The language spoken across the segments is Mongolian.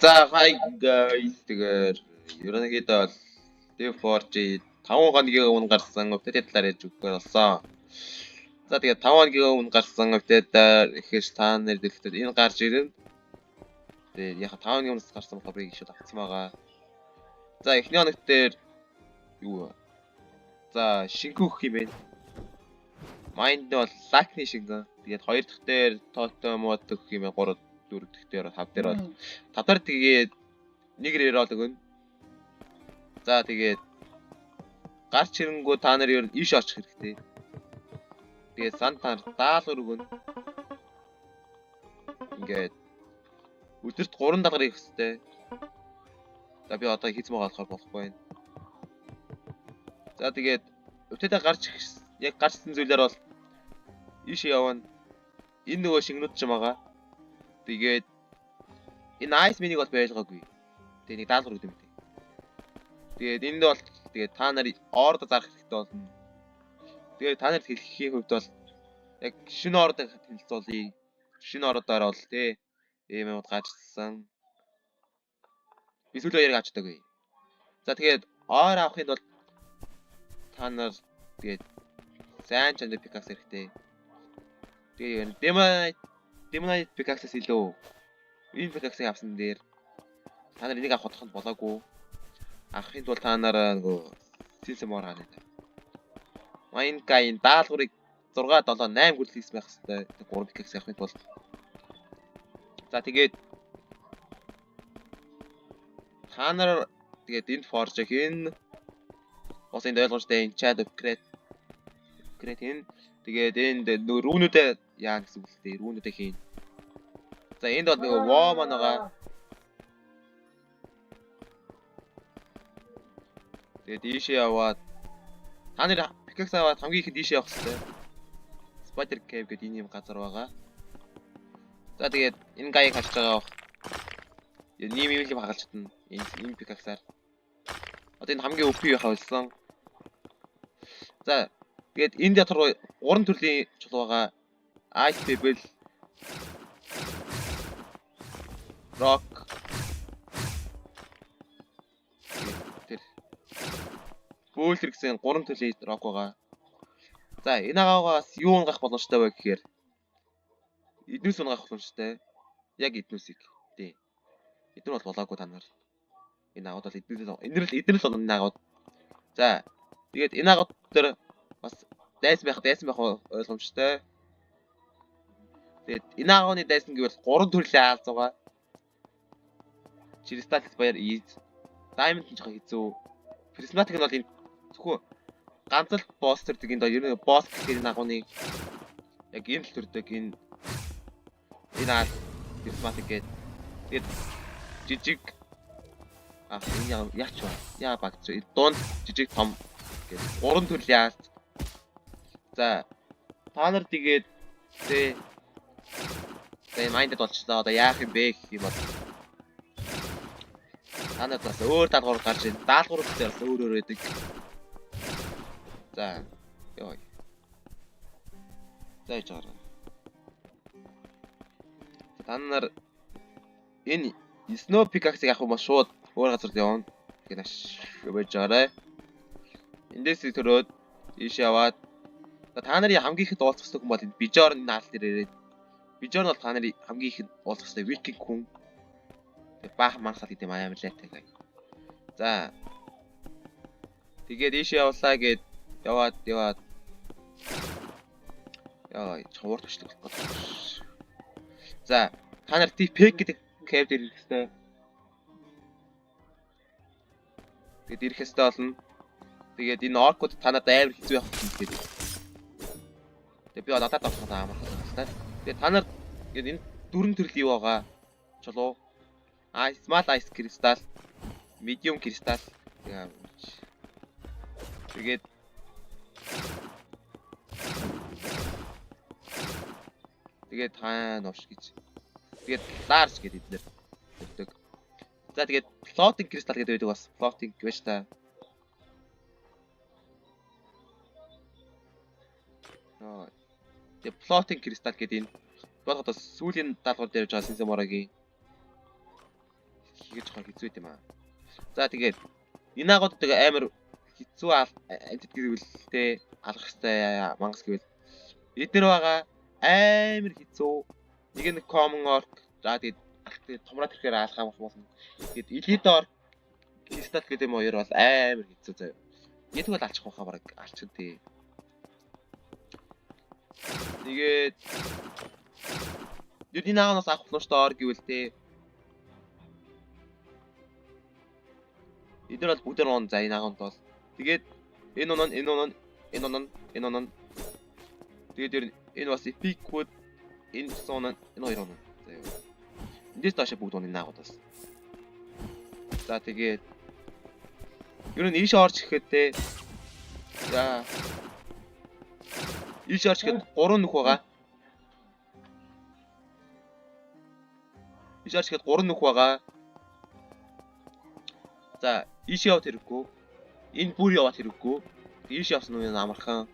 За hi guys тэгэхээр ерөнхийдөө бол D4G 5 хоногийн өмнө гарсан update талаар ярьж өгөхөөр болсон. За тэгээд 5 хоногийн өмнө гарсан update-аар ихээр та нар дэлгэхэд энэ гарч ирнэ. Тэгээд яг 5 хоногийн өмнө гарсан хобыг ишүүд авцсан байгаа. За эхний хоног дээр юу вэ? За шингүү гэх юм бэ? Mind нь бол Lucky шингэн. Тэгээд хоёр дахь дээр Totem гэх юм бэ? 3 4 дахь дээр 5 дээр бол 5 дээр тэгээд нэг reroll өгнө. За тэгээд гарч ирэнгүү та нар ер нь иш очих хэрэгтэй. Тэгээд сан та нар даалгавар өгнө. Ингээд өдөрт 3 даалгавар хийх хэрэгтэй. За би одоо хийцэн байгаа болохоор болохгүй байна. За тэгээд өвтөдөө яг гарчсан зүйлээр бол иш явна. Энэ нөгөө шингнүүд ч юм байгаа. Тэгээд энэ ice mini бол байлгаагүй. Тэгээд нэг даалгавар өгдөг юм. Тэгээд энд бол тэгээд та нар орд зарах хэрэгтэй болно. Тэгээд та нарт хэлхийн хувьд бол яг шинэ ордыг хэлцүүлье. Шинэ ордоор бол тий ийм юм гарчсан. Би сүүлийн хоёрыг авчдаг бай. За тэгээд ор авахын тулд та нар тэгээд сайн чанар пикакс хэрэгтэй. Тэгээд Demonite pickaxe-с илүү энэ pickaxe-ыг авсан дээр та нар энийг авах бодоход болоогүй. Авахын тулд та нар нөгөө Silsamore хаана вэ? Minecraft даалгаврыг 6 7 8 хүртэл хийсэн байх хэрэгтэй. 3 pickaxe авахын тулд. За тэгээд та нар тэгээд энэ forge хийн бас энэ ойлгомжтой enchant upgrade хийн. Тэгээд энд рүүнүүдээ яа гэсэн үг лээ. Рүүнүүдээ хийн. За энд бол нэг wall маань байгаа. Тэгээд ийшээ яваад та нар pickaxe аваад хамгийн ихэд ийшээ явах хэрэгтэй. Spider cave гэдэг энэ юм газар байгаа. За тэгээд энэ гаяг харж байгаа. Ийм юм л хагалж чадна. Энэ pickaxe-аар. Одоо энэ хамгийн OP хавлсан. За тэгээд энэ дотор 3 төрлийн чул байгаа. Ice Pebble, Rock. Тэр Boulder гэсэн 3 төрлийн rock байгаа. За энэ агаагаас юу унгах боломжтой вэ гэхээр эднүс унгах боломжтой. Яг эднүсийг. Тий. Эднүр бол болоогүй та нар. Энэ агууд бол эднэр л энэ агууд. За тэгээд энэ агууд дээр бас дайсан байх ойлгомжтой. Тэгээд энэ агууны дайсан гэвэл 3 төрлийн аалз байгаа. Crystal Spire Ease, Diamond нь жоохон хэцүү. Prismatic нь бол энэ зөвхөн ганц л boss төрдөг энэ ер нь boss гэхээр энэ агууны яг энэ л төрдөг энэ аалз Prismatic гэдэг. Тэгээд жижиг энэ яач вэ? Яа багц. Дунд жижиг том гэдэг 3 төрлийн аалз. За та нар тэгээд тэгээ майндд болчихлоо. Одоо яах юм бэ гэх юм бол та нар бас өөр даалгавар гарч ийн. Даалгавар дээр бас өөр байдаг. За ёо. За яж гараа. Та нар энэ Snow pickaxe-ыг авах юм бол шууд өөр газар явна. Тэгээд маш байж байгаарай. Эндээс төрөөд ийш яваад та нарын хамгийн ихэд уулзах хэрэгтэй хүн бол энэ Bijor энэ наал дээр ирээд. Bijor нь бол та нарын хамгийн ихэд уулзах хэрэгтэй викинг хүн. Тэгээд баах манхал гэдэг юм амар лайтай гай. За. Тэгээд ийш явлаа гээд яваад яа чавар төшлөг. За та нар TP гэдэг cave дээр ирэх хэрэгтэй. Тэгээд ирэх хэрэгтэй болно. Тэгээд энэ orc-ууд та надад амар хэцүү явах юм гээд. Тэгээд би надад авах амар хатгалтай. Тэгээд та нар энэ 4 төрлийн юу байгаа? Чулуу. Small ice crystal, medium crystal. Тэгээд хаа новш гэж. Тэгээд large гэдэг эднэр өгдөг. За тэгээд floating crystal гэдэг байдаг бас. Floating гэж та. Тэгээд floating crystal гэдэг энэ бодоход сүүлийн даалгавар дээр явж байгаа Silsamore-гийн хийгэж жоохон хэцүү юм аа. За тэгээд энэ агууддаг амар хэцүү амжилт гэвэл алгах хэвээр мангас гэвэл эдгээр байгаа амар хэцүү. Нэг нь common orc. За тэгээд томроод ирэхээр алхах болно. Тэгээд elite orc Кристал гэдэг юм хоёр бол амар хэцүү заяа. Нэг бол алчих байхаа бараг алчих тий. Тэгээд юуны наагаас авах нь шүү дээ гэвэл тий. Эдгээр бол бүгд нь за энэ агуунт бол. Тэгээд энэ онон. Тэгээд энэ бас epic wood энэ сон энэ хоёр онон. Заяа. Эндээс доошо бүгд оны наагуудаас. За тэгээд ер нь ийш орж ирэхэд те за ийш орж ирэхэд 3 нүх байгаа. Ийш орж ирэхэд 3 нүх байгаа. За ийш яваад хэрэггүй. Энэ бүр яваад хэрэггүй. Ийш явсан нь амархан.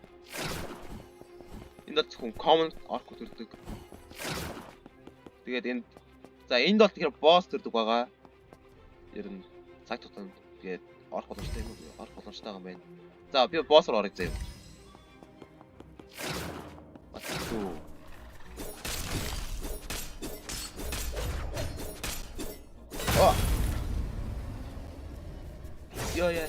Энд зөвхөн common orc төрдөг. Тэгээд энэ за энд бол тэгэхээр boss төрдөг байгаа. Ер нь цаг тутамд тэгээд орох боломжтой юм уу? Орох боломжтой юм байна. За би босс руу орох заяа. Батуу. Оо. Яа.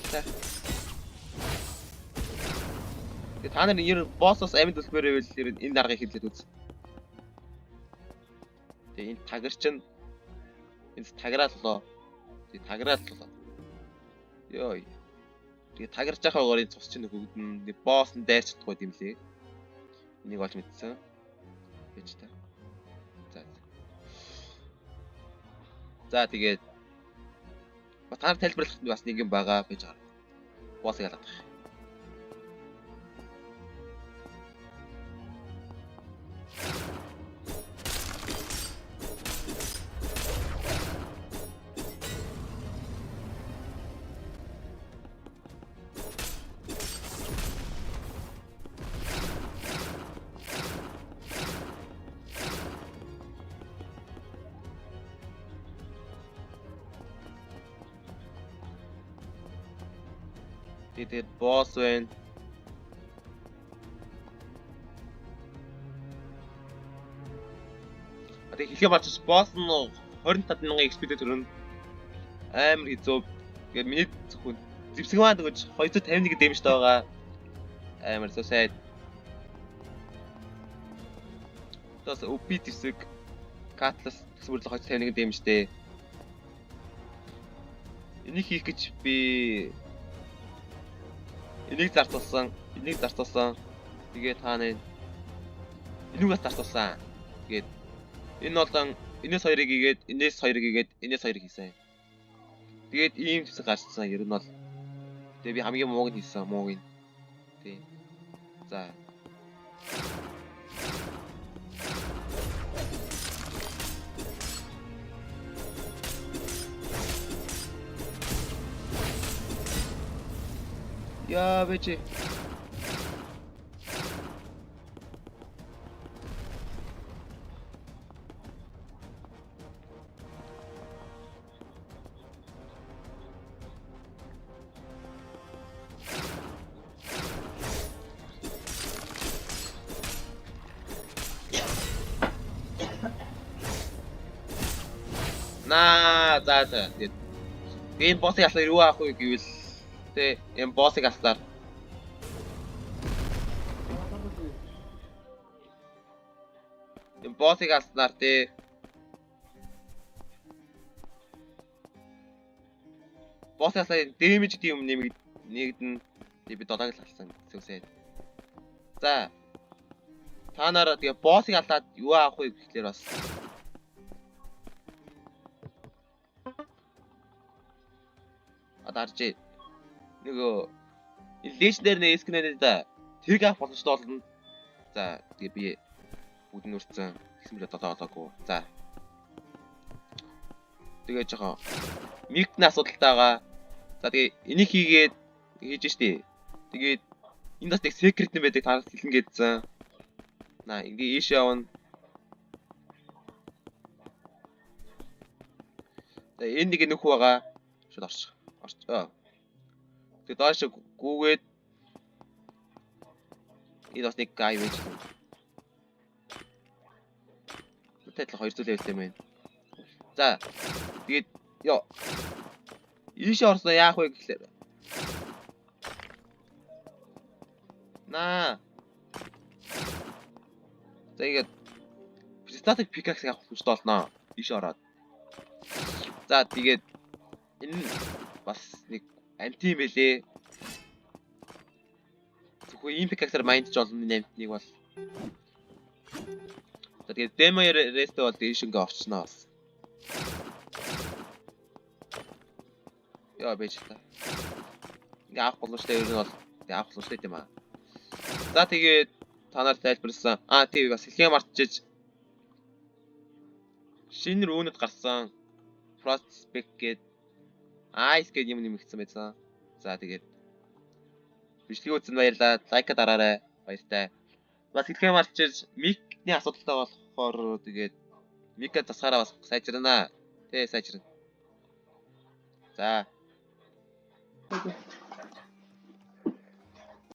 Та нар ер нь боссоос амьд үлбээр байвал ер нь энэ даргаыг хэлээд үз. Тэгээ энэ тагар чинь энэ таграаллоо. Тэгээ таграаллоо. Йой. Тэгээ тагарч байхаагаар энэ цус чинь нөгөөд нь босс нь дайрч чадахгүй юм лээ. Энийг олж мэдсэн. Гэж та. За тэгээд та нар тайлбарлахад бас нэг юм байгаа гэж байгаа. Боссыг алгах. Тэгээд босс байна. Тэгээд хэлхээ бач босс нь 25,000 XP төрөн амар хэцүү. Тэгээд миний зөвхөн зэвсэг маань гэж 251 дэмжтэй байгаа. Амар сайд. Тос OP зэвсэг Catalyst гэсэн бүрлэг 251 дэмжтэй. Энийг хийх гэж би энийг зартуулсан. Тэгээд таана энүүгээс зартуулсан. Тэгээд энэ болон энэс хоёрыг игээд, энэс хоёрыг хийсэн. Тэгээд ийм хэсэг гарчсан. Ер нь бол тэгээд би хамгийн мууг нь хийсэн, мууг нь. Тий. За. Яа бэчи. За. Тэгээд боссыг алсаар юу аах вэ гэвэл тэ юм боссыг алсаар тэ боссыг алсаар дэмэж гэдэг юм нэгдэн би 7-ыг л алсан гэсэн. За та нараа тэгээ боссыг алаад юу аах вэ гэхлээр бас адарч нөгөө legendary нэ эскнэдэ тэрг авах боломжтой болно. За тэгээ би бүгд нь өрцөн гэсэн мэт олоогүй. За. Тэгээ жоохон мигтний асуудалтай байгаа. За тэгээ энийг хийж штий. Тэгээд энэ бас нэг secret юм байдаг та хэлэн гээдсэн. Наа ингээ ийш явна. Тэгээ энэ нэг нөхөө байгаа. Шууд орчих. Тэгээ доош гүүгээд энэ бас нэг гай байж. Тэтэл хоёр зүйл явуулсан юм байна. За тэгээд ёо. Ийшээ орсон яах вэ гэхлээр. Наа. Тэгээд статик пикакс авах хүчтэй болно. Ийшээ ороод. За тэгээд энэ бас нэг амт юм бэлээ. Зөвхөн ийм пикаксаар майндж олон амтныг бол. За тэгээд демо ресто бол ийш ингээ орчноо бас. Яа байж та. Ингээ авах боломжтой ер нь бол авах боломжтой юм аа. За тэгээд та нар тайлбарласан. Тийм бас хэлхээ мартчихж шинэ рүүнэд гарсан prospect гээд ice гээд юм нэмэгдсэн байсан. За тэгээд бичлэг үзсэн баярлалаа. Лайка дараарай. Баяртай. Бас хэлхээ мартчихж микний асуудалтай болохоор тэгээд мика засгаараа бас сайжирнаа. Тэ сайжирна. За.